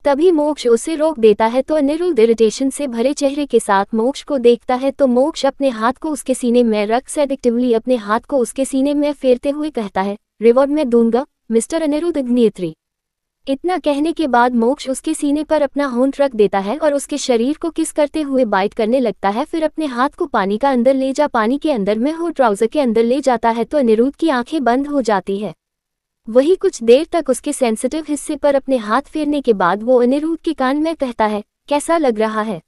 तभी मोक्ष उसे रोक देता है। तो अनिरुद्ध इरिटेशन से भरे चेहरे के साथ मोक्ष को देखता है। तो मोक्ष अपने हाथ को उसके सीने में रख सेडिक्टिवली अपने हाथ को उसके सीने में फेरते हुए कहता है, रिवॉर्ड मैं दूंगा मिस्टर अनिरुद्ध अग्निहोत्री। इतना कहने के बाद मोक्ष उसके सीने पर अपना होंठ रख देता है और उसके शरीर को किस करते हुए बाइट करने लगता है। फिर अपने हाथ को पानी का अंदर ले जा पानी के अंदर में हो ट्राउजर के अंदर ले जाता है। तो अनिरुद्ध की आंखें बंद हो जाती है। वही कुछ देर तक उसके सेंसिटिव हिस्से पर अपने हाथ फेरने के बाद वो अनिरुद्ध के कान में कहता है, कैसा लग रहा है?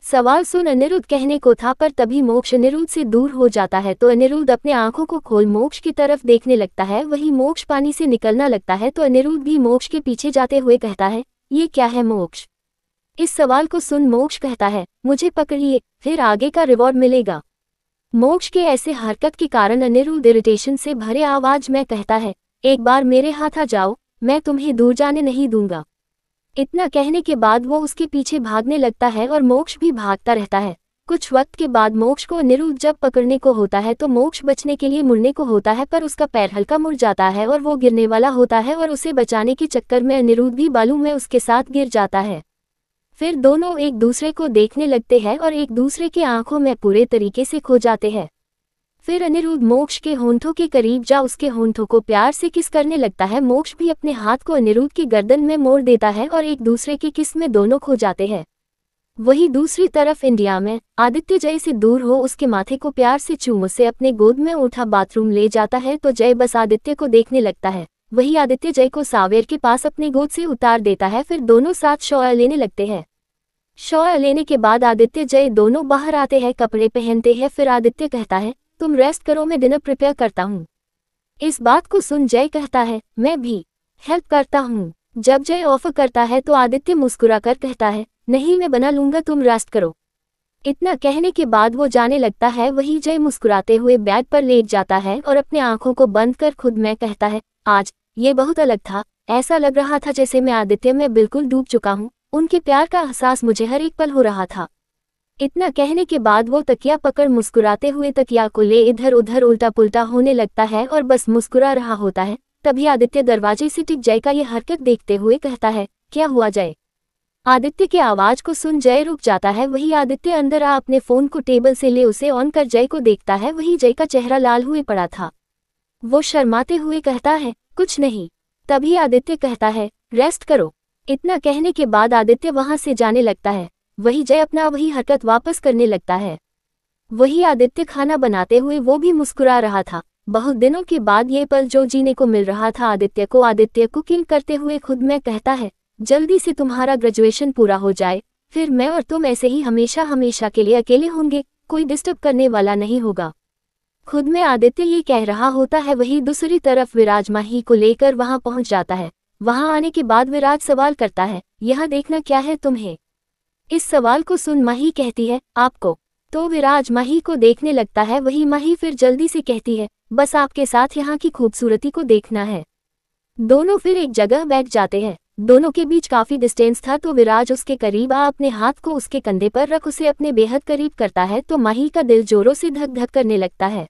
सवाल सुन अनिरुद्ध कहने को था, पर तभी मोक्ष अनिरुद्ध से दूर हो जाता है। तो अनिरुद्ध अपने आंखों को खोल मोक्ष की तरफ देखने लगता है। वही मोक्ष पानी से निकलना लगता है। तो अनिरुद्ध भी मोक्ष के पीछे जाते हुए कहता है, ये क्या है मोक्ष? इस सवाल को सुन मोक्ष कहता है, मुझे पकड़िए, फिर आगे का रिवॉर्ड मिलेगा। मोक्ष के ऐसे हरकत के कारण अनिरुद्ध इरिटेशन से भरे आवाज में कहता है, एक बार मेरे हाथ आ जाओ, मैं तुम्हें दूर जाने नहीं दूंगा। इतना कहने के बाद वो उसके पीछे भागने लगता है और मोक्ष भी भागता रहता है। कुछ वक्त के बाद मोक्ष को अनिरुद्ध जब पकड़ने को होता है तो मोक्ष बचने के लिए मुड़ने को होता है, पर उसका पैर हल्का मुड़ जाता है और वो गिरने वाला होता है और उसे बचाने के चक्कर में अनिरुद्ध भी बालू में उसके साथ गिर जाता है। फिर दोनों एक दूसरे को देखने लगते हैं और एक दूसरे की आंखों में पूरे तरीके से खो जाते हैं। फिर अनिरुद्ध मोक्ष के होंठों के करीब जा उसके होंठों को प्यार से किस करने लगता है। मोक्ष भी अपने हाथ को अनिरुद्ध की गर्दन में मोड़ देता है और एक दूसरे की किस में दोनों खो जाते हैं। वही दूसरी तरफ इंडिया में आदित्य जय से दूर हो उसके माथे को प्यार से चूम उसे अपने गोद में उठा बाथरूम ले जाता है तो जय बस आदित्य को देखने लगता है। वही आदित्य जय को सावेर के पास अपने गोद से उतार देता है। फिर दोनों साथ शॉवर लेने लगते हैं। शॉवर लेने के बाद आदित्य जय दोनों बाहर आते हैं, कपड़े पहनते हैं। फिर आदित्य कहता है तुम रेस्ट करो, मैं डिनर प्रिपेयर करता हूँ। इस बात को सुन जय कहता है मैं भी हेल्प करता हूँ। जब जय ऑफर करता है तो आदित्य मुस्कुराकर कहता है नहीं मैं बना लूंगा, तुम रेस्ट करो। इतना कहने के बाद वो जाने लगता है। वही जय मुस्कुराते हुए बेड पर लेट जाता है और अपने आंखों को बंद कर खुद में कहता है आज ये बहुत अलग था। ऐसा लग रहा था जैसे मैं आदित्य में बिल्कुल डूब चुका हूँ। उनके प्यार का एहसास मुझे हर एक पल हो रहा था। इतना कहने के बाद वो तकिया पकड़ मुस्कुराते हुए तकिया को ले इधर उधर उल्टा पुल्टा होने लगता है और बस मुस्कुरा रहा होता है। तभी आदित्य दरवाजे से टिक जय का ये हरकत देखते हुए कहता है क्या हुआ जय। आदित्य के आवाज को सुन जय रुक जाता है। वही आदित्य अंदर आ अपने फोन को टेबल से ले उसे ऑन कर जय को देखता है। वही जय का चेहरा लाल हुए पड़ा था। वो शर्माते हुए कहता है कुछ नहीं। तभी आदित्य कहता है रेस्ट करो। इतना कहने के बाद आदित्य वहां से जाने लगता है। वही जय अपना वही हरकत वापस करने लगता है। वही आदित्य खाना बनाते हुए वो भी मुस्कुरा रहा था। बहुत दिनों के बाद ये पल जो जीने को मिल रहा था आदित्य को। आदित्य कुकिंग करते हुए खुद में कहता है जल्दी से तुम्हारा ग्रेजुएशन पूरा हो जाए, फिर मैं और तुम ऐसे ही हमेशा हमेशा के लिए अकेले होंगे, कोई डिस्टर्ब करने वाला नहीं होगा। खुद में आदित्य ये कह रहा होता है। वही दूसरी तरफ विराज माही को लेकर वहां पहुंच जाता है। वहां आने के बाद विराज सवाल करता है यह देखना क्या है तुम्हें। इस सवाल को सुन माही कहती है आपको। तो विराज माही को देखने लगता है। वही माही फिर जल्दी से कहती है बस आपके साथ यहाँ की खूबसूरती को देखना है। दोनों फिर एक जगह बैठ जाते हैं। दोनों के बीच काफी डिस्टेंस था तो विराज उसके करीब आ अपने हाथ को उसके कंधे पर रख उसे अपने बेहद करीब करता है तो माही का दिल जोरों से धक धक करने लगता है।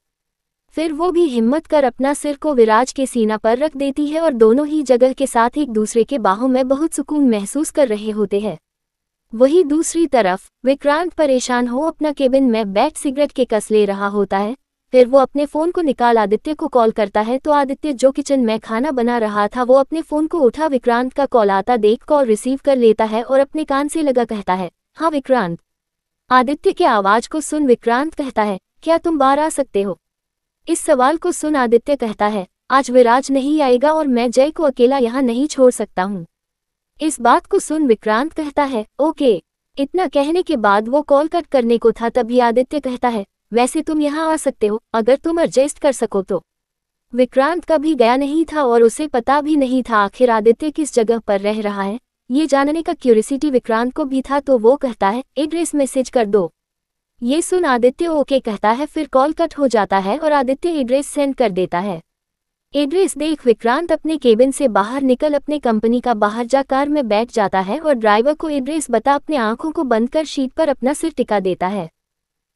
फिर वो भी हिम्मत कर अपना सिर को विराज के सीना पर रख देती है और दोनों ही जगह के साथ एक दूसरे के बाहों में बहुत सुकून महसूस कर रहे होते हैं। वही दूसरी तरफ विक्रांत परेशान हो अपना केबिन में बैठ सिगरेट के कस ले रहा होता है। फिर वो अपने फोन को निकाल आदित्य को कॉल करता है तो आदित्य जो किचन में खाना बना रहा था वो अपने फोन को उठा विक्रांत का कॉल आता देख कॉल रिसीव कर लेता है और अपने कान से लगा कहता है हाँ विक्रांत। आदित्य के आवाज को सुन विक्रांत कहता है क्या तुम बाहर आ सकते हो। इस सवाल को सुन आदित्य कहता है आज विराज नहीं आएगा और मैं जय को अकेला यहाँ नहीं छोड़ सकता हूँ। इस बात को सुन विक्रांत कहता है ओके। इतना कहने के बाद वो कॉल कट करने को था तभी आदित्य कहता है वैसे तुम यहाँ आ सकते हो अगर तुम एडजस्ट कर सको तो। विक्रांत कभी गया नहीं था और उसे पता भी नहीं था आखिर आदित्य किस जगह पर रह रहा है। ये जानने का क्यूरियोसिटी विक्रांत को भी था तो वो कहता है एड्रेस मैसेज कर दो। ये सुन आदित्य ओके कहता है। फिर कॉल कट हो जाता है और आदित्य एड्रेस सेंड कर देता है। एड्रेस देख विक्रांत अपने केबिन से बाहर निकल अपने कंपनी का बाहर जा कार में बैठ जाता है और ड्राइवर को एड्रेस बता अपने आंखों को बंद कर शीट पर अपना सिर टिका देता है।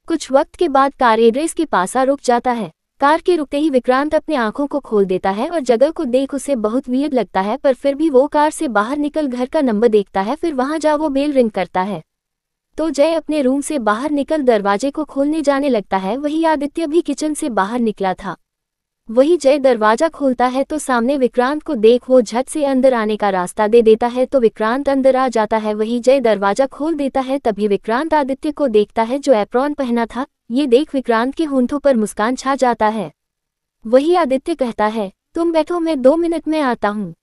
कुछ वक्त के बाद कार एड्रेस के पास आ रुक जाता है। कार के रुकते ही विक्रांत अपने आंखों को खोल देता है और जगह को देख उसे बहुत वियर्ड लगता है पर फिर भी वो कार से बाहर निकल घर का नंबर देखता है। फिर वहां जा वो बेल रिंग करता है तो जय अपने रूम से बाहर निकल दरवाजे को खोलने जाने लगता है। वही आदित्य भी किचन से बाहर निकला था। वही जय दरवाजा खोलता है तो सामने विक्रांत को देख वो झट से अंदर आने का रास्ता दे देता है तो विक्रांत अंदर आ जाता है। वही जय दरवाजा खोल देता है तभी विक्रांत आदित्य को देखता है जो एप्रॉन पहना था। ये देख विक्रांत के होंठों पर मुस्कान छा जाता है। वही आदित्य कहता है तुम बैठो मैं 2 मिनट में आता हूँ।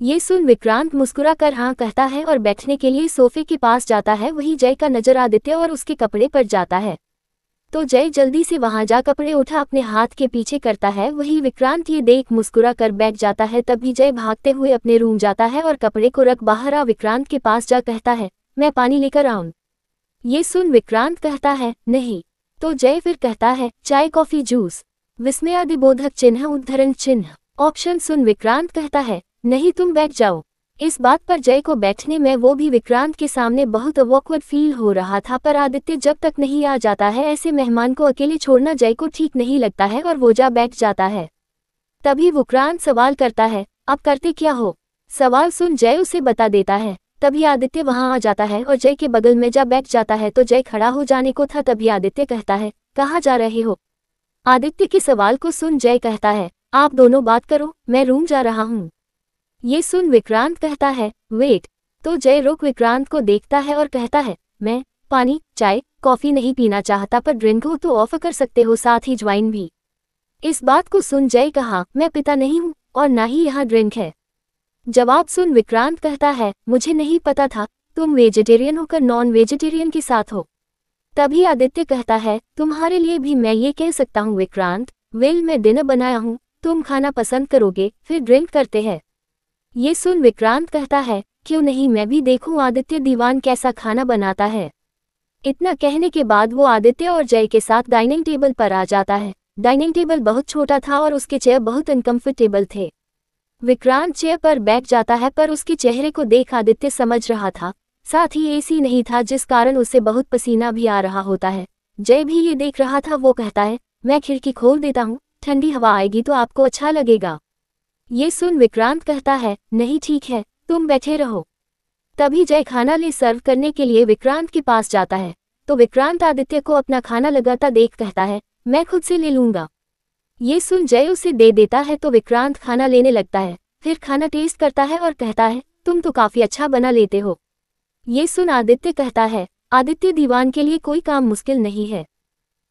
ये सुन विक्रांत मुस्कुरा कर हाँ कहता है और बैठने के लिए सोफे के पास जाता है। वही जय का नजर आदित्य और उसके कपड़े पर जाता है तो जय जल्दी से वहां जा कपड़े उठा अपने हाथ के पीछे करता है। वही विक्रांत ये देख मुस्कुरा कर बैठ जाता है। तभी जय भागते हुए अपने रूम जाता है और कपड़े को रख बाहर आ विक्रांत के पास जा कहता है मैं पानी लेकर आऊं। ये सुन विक्रांत कहता है नहीं। तो जय फिर कहता है चाय कॉफी जूस। विस्मयादिबोधक चिन्ह उद्धरण चिन्ह ऑप्शन सुन विक्रांत कहता है नहीं तुम बैठ जाओ। इस बात पर जय को बैठने में वो भी विक्रांत के सामने बहुत ऑकवर्ड फील हो रहा था पर आदित्य जब तक नहीं आ जाता है ऐसे मेहमान को अकेले छोड़ना जय को ठीक नहीं लगता है और वो जा बैठ जाता है। तभी विक्रांत सवाल करता है अब करते क्या हो। सवाल सुन जय उसे बता देता है। तभी आदित्य वहां आ जाता है और जय के बगल में जा बैठ जाता है तो जय खड़ा हो जाने को था तभी आदित्य कहता है कहाँ जा रहे हो। आदित्य के सवाल को सुन जय कहता है, आप दोनों बात करो, मैं रूम जा रहा हूँ। ये सुन विक्रांत कहता है, वेट। तो जय रुक विक्रांत को देखता है और कहता है, मैं पानी, चाय, कॉफी नहीं पीना चाहता, पर ड्रिंक हो तो ऑफर कर सकते हो, साथ ही ज्वाइन भी। इस बात को सुन जय कहा, मैं पिता नहीं हूँ और ना ही यहाँ ड्रिंक है। जवाब सुन विक्रांत कहता है, मुझे नहीं पता था तुम वेजिटेरियन होकर नॉन वेजिटेरियन के साथ हो। तभी आदित्य कहता है, तुम्हारे लिए भी मैं ये कह सकता हूँ विक्रांत, वेल मैं डिनर बनाया हूँ, तुम खाना पसंद करोगे फिर ड्रिंक करते हैं। ये सुन विक्रांत कहता है, क्यों नहीं, मैं भी देखूं आदित्य दीवान कैसा खाना बनाता है। इतना कहने के बाद वो आदित्य और जय के साथ डाइनिंग टेबल पर आ जाता है। डाइनिंग टेबल बहुत छोटा था और उसके चेयर बहुत अनकंफर्टेबल थे। विक्रांत चेयर पर बैठ जाता है, पर उसके चेहरे को देख आदित्य समझ रहा था, साथ ही एसी नहीं था जिस कारण उसे बहुत पसीना भी आ रहा होता है। जय भी ये देख रहा था। वो कहता है, मैं खिड़की खोल देता हूँ, ठंडी हवा आएगी तो आपको अच्छा लगेगा। ये सुन विक्रांत कहता है, नहीं ठीक है, तुम बैठे रहो। तभी जय खाना ले सर्व करने के लिए विक्रांत के पास जाता है, तो विक्रांत आदित्य को अपना खाना लगाता देख कहता है, मैं खुद से ले लूंगा। ये सुन जय उसे दे देता है तो विक्रांत खाना लेने लगता है, फिर खाना टेस्ट करता है और कहता है, तुम तो काफी अच्छा बना लेते हो। ये सुन आदित्य कहता है, आदित्य दीवान के लिए कोई काम मुश्किल नहीं है।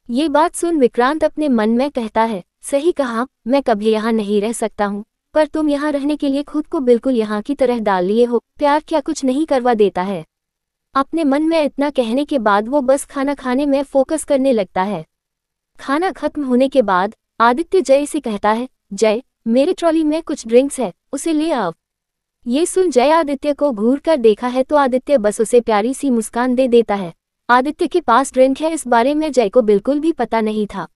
ये बात सुन विक्रांत अपने मन में कहता है, सही कहा, मैं कभी यहाँ नहीं रह सकता हूँ, पर तुम यहाँ रहने के लिए खुद को बिल्कुल यहाँ की तरह डाल लिए हो। प्यार क्या कुछ नहीं करवा देता है। अपने मन में इतना कहने के बाद वो बस खाना खाने में फोकस करने लगता है। खाना खत्म होने के बाद आदित्य जय से कहता है, जय मेरे ट्रॉली में कुछ ड्रिंक्स है, उसे ले आओ। ये सुन जय आदित्य को घूर कर देखा है तो आदित्य बस उसे प्यारी सी मुस्कान दे देता है। आदित्य के पास ड्रिंक है इस बारे में जय को बिल्कुल भी पता नहीं था।